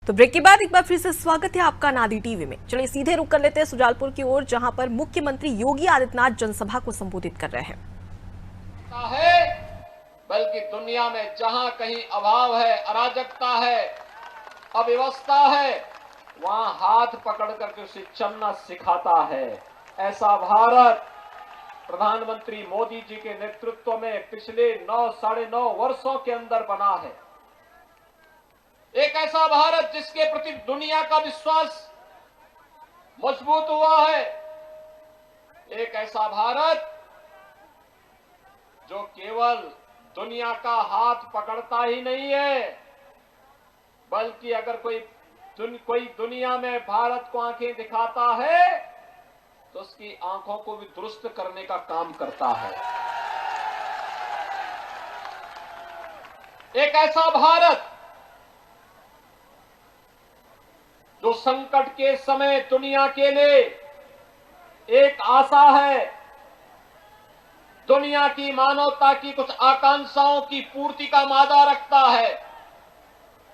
तो ब्रेक के बाद एक बार फिर से स्वागत है आपका नादी टीवी में। चलिए सीधे रुक कर लेते हैं सुजालपुर की ओर, जहां पर मुख्यमंत्री योगी आदित्यनाथ जनसभा को संबोधित कर रहे हैं। बल्कि दुनिया में जहां कहीं अभाव है, अराजकता है, अव्यवस्था है, वहां हाथ पकड़ करके उसे चलना सिखाता है। ऐसा भारत प्रधानमंत्री मोदी जी के नेतृत्व में पिछले 9-9.5 वर्षों के अंदर बना है। एक ऐसा भारत जिसके प्रति दुनिया का विश्वास मजबूत हुआ है। एक ऐसा भारत जो केवल दुनिया का हाथ पकड़ता ही नहीं है, बल्कि अगर कोई दुनिया में भारत को आंखें दिखाता है तो उसकी आंखों को भी दुरुस्त करने का काम करता है। एक ऐसा भारत जो संकट के समय दुनिया के लिए एक आशा है, दुनिया की मानवता की कुछ आकांक्षाओं की पूर्ति का मादा रखता है।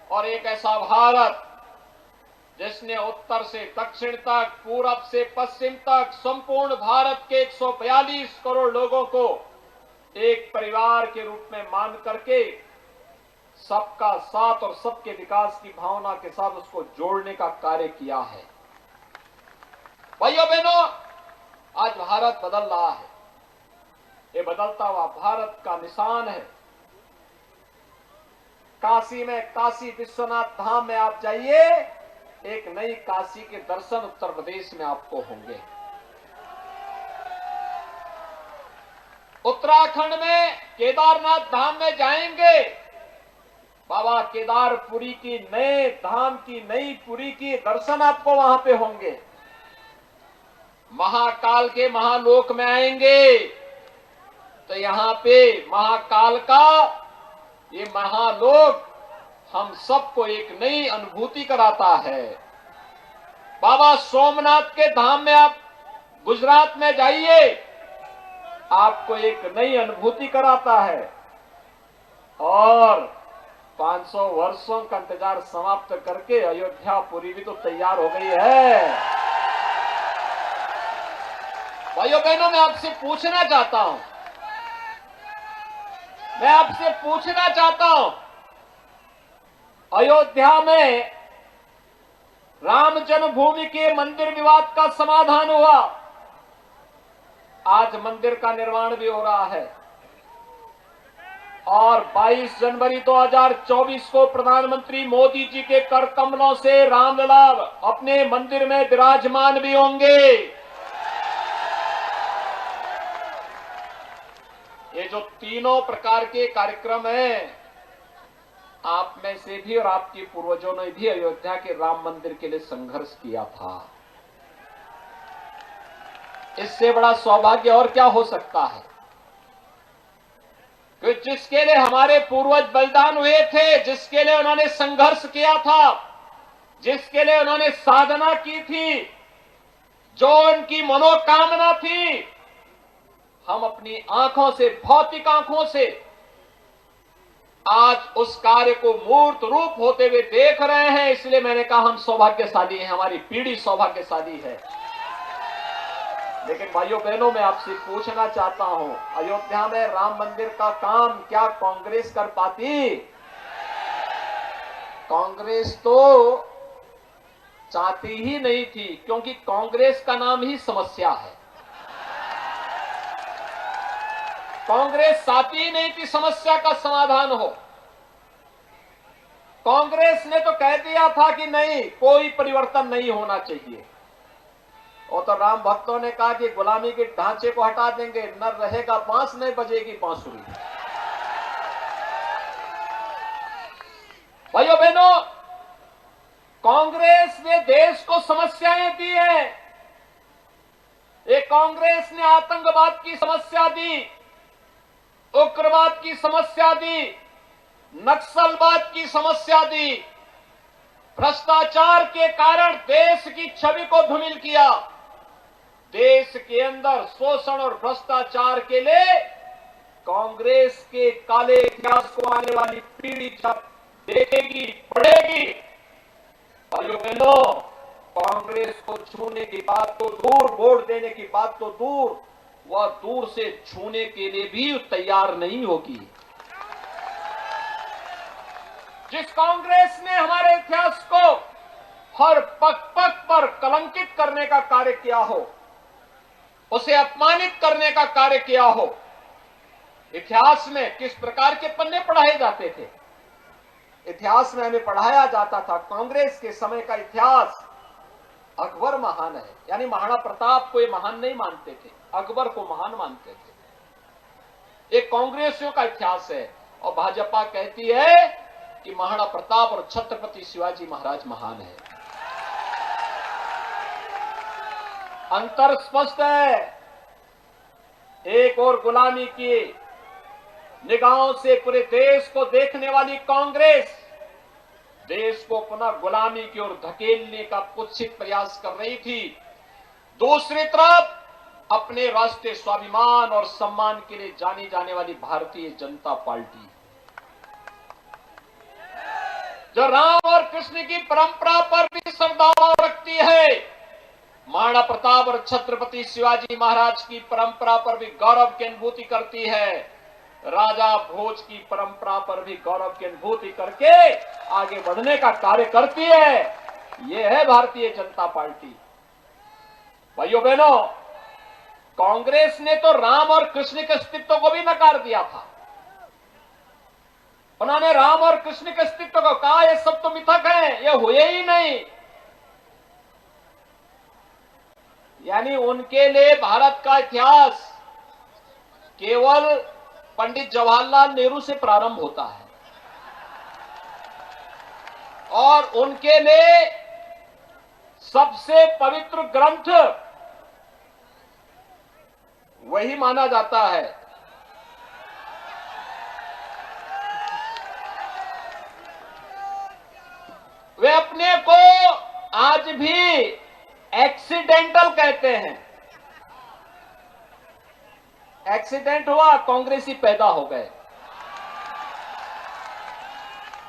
और एक ऐसा भारत जिसने उत्तर से दक्षिण तक, पूरब से पश्चिम तक संपूर्ण भारत के 142 करोड़ लोगों को एक परिवार के रूप में मान करके सबका साथ और सबके विकास की भावना के साथ उसको जोड़ने का कार्य किया है। भाइयों बहनों, आज भारत बदल रहा है। ये बदलता हुआ भारत का निशान है। काशी में काशी विश्वनाथ धाम में आप जाइए, एक नई काशी के दर्शन उत्तर प्रदेश में आपको होंगे। उत्तराखंड में केदारनाथ धाम में जाएंगे, बाबा केदारपुरी की नए धाम की नई पुरी की दर्शन आपको वहां पे होंगे। महाकाल के महालोक में आएंगे तो यहां पे महाकाल का ये महालोक हम सबको एक नई अनुभूति कराता है। बाबा सोमनाथ के धाम में आप गुजरात में जाइए, आपको एक नई अनुभूति कराता है। और 500 वर्षों का इंतजार समाप्त करके अयोध्या पुरी भी तो तैयार हो गई है। भाइयों बहनों, मैं आपसे पूछना चाहता हूं, अयोध्या में राम जन्मभूमि के मंदिर विवाद का समाधान हुआ। आज मंदिर का निर्माण भी हो रहा है और 22 जनवरी 2024 को प्रधानमंत्री मोदी जी के कर कमलों से रामलला अपने मंदिर में विराजमान भी होंगे। ये जो तीनों प्रकार के कार्यक्रम हैं, आप में से भी और आपके पूर्वजों ने भी अयोध्या के राम मंदिर के लिए संघर्ष किया था। इससे बड़ा सौभाग्य और क्या हो सकता है कि जिसके लिए हमारे पूर्वज बलिदान हुए थे, जिसके लिए उन्होंने संघर्ष किया था, जिसके लिए उन्होंने साधना की थी, जो उनकी मनोकामना थी, हम अपनी आंखों से, भौतिक आंखों से आज उस कार्य को मूर्त रूप होते हुए देख रहे हैं। इसलिए मैंने कहा हम सौभाग्यशाली हैं, हमारी पीढ़ी सौभाग्यशाली है। लेकिन भाइयों बहनों, मैं आपसे पूछना चाहता हूं, अयोध्या में राम मंदिर का काम क्या कांग्रेस कर पाती? कांग्रेस तो चाहती ही नहीं थी, क्योंकि कांग्रेस का नाम ही समस्या है। कांग्रेस चाहती ही नहीं थी समस्या का समाधान हो। कांग्रेस ने तो कह दिया था कि नहीं, कोई परिवर्तन नहीं होना चाहिए। और तो राम भक्तों ने कहा कि गुलामी के ढांचे को हटा देंगे, न रहेगा बांस, नहीं बजेगी बांसुरी। भाइयों बहनों, कांग्रेस ने देश को समस्याएं दी है। एक कांग्रेस ने आतंकवाद की समस्या दी, उग्रवाद की समस्या दी, नक्सलवाद की समस्या दी, भ्रष्टाचार के कारण देश की छवि को धूमिल किया। देश के अंदर शोषण और भ्रष्टाचार के लिए कांग्रेस के काले इतिहास को आने वाली पीढ़ी जब देखेगी, पढ़ेगी, भाइयों बहनों, कांग्रेस को छूने की बात तो दूर, वोट देने की बात तो दूर, वह दूर से छूने के लिए भी तैयार नहीं होगी। जिस कांग्रेस ने हमारे इतिहास को हर पग पग पर कलंकित करने का कार्य किया हो, उसे अपमानित करने का कार्य किया हो, इतिहास में किस प्रकार के पन्ने पढ़ाए जाते थे? इतिहास में हमें पढ़ाया जाता था कांग्रेस के समय का इतिहास, अकबर महान है, यानी महाराणा प्रताप को ये महान नहीं मानते थे, अकबर को महान मानते थे। एक कांग्रेसियों का इतिहास है। और भाजपा कहती है कि महाराणा प्रताप और छत्रपति शिवाजी महाराज महान है। अंतर स्पष्ट है। एक और गुलामी की निगाहों से पूरे देश को देखने वाली कांग्रेस देश को पुनः गुलामी की ओर धकेलने का कुत्सित प्रयास कर रही थी। दूसरी तरफ अपने राष्ट्रीय स्वाभिमान और सम्मान के लिए जानी जाने वाली भारतीय जनता पार्टी, जो राम और कृष्ण की परंपरा पर भी श्रद्धा रखती है, महाराणा प्रताप और छत्रपति शिवाजी महाराज की परंपरा पर भी गौरव की अनुभूति करती है, राजा भोज की परंपरा पर भी गौरव की अनुभूति करके आगे बढ़ने का कार्य करती है। यह है भारतीय जनता पार्टी। भाइयों बहनों, कांग्रेस ने तो राम और कृष्ण के अस्तित्व को भी नकार दिया था। उन्होंने राम और कृष्ण के अस्तित्व को कहा ये सब तो मिथक है, ये हुए ही नहीं। यानी उनके लिए भारत का इतिहास केवल पंडित जवाहरलाल नेहरू से प्रारंभ होता है और उनके लिए सबसे पवित्र ग्रंथ वही माना जाता है। वे अपने को आज भी एक्सीडेंटल कहते हैं। एक्सीडेंट हुआ, कांग्रेसी पैदा हो गए।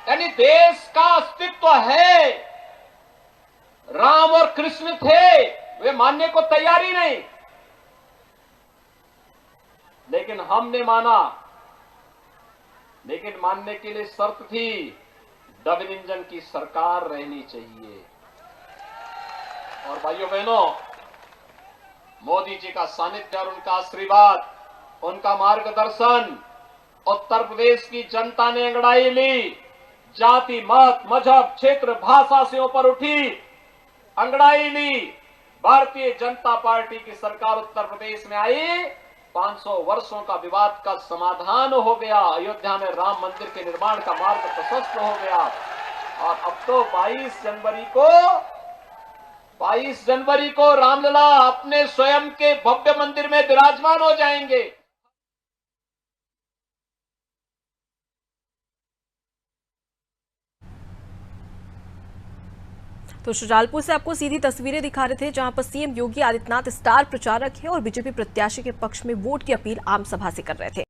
यानी देश का अस्तित्व है, राम और कृष्ण थे, वे मानने को तैयार ही नहीं। लेकिन हमने माना, लेकिन मानने के लिए शर्त थी डबल इंजन की सरकार रहनी चाहिए। और भाइयों बहनों, मोदी जी का सानिध्य और उनका आशीर्वाद, उनका मार्गदर्शन उत्तर प्रदेश की जनता ने अंगड़ाई ली। जाति, मत, मजहब, क्षेत्र, भाषा से ऊपर उठी, अंगड़ाई ली। भारतीय जनता पार्टी की सरकार उत्तर प्रदेश में आई, 500 वर्षों का विवाद का समाधान हो गया। अयोध्या में राम मंदिर के निर्माण का मार्ग प्रशस्त हो गया। और अब तो 22 जनवरी को रामलला अपने स्वयं के भव्य मंदिर में विराजमान हो जाएंगे। तो शुजालपुर से आपको सीधी तस्वीरें दिखा रहे थे, जहां पर सीएम योगी आदित्यनाथ स्टार प्रचारक हैं और बीजेपी प्रत्याशी के पक्ष में वोट की अपील आम सभा से कर रहे थे।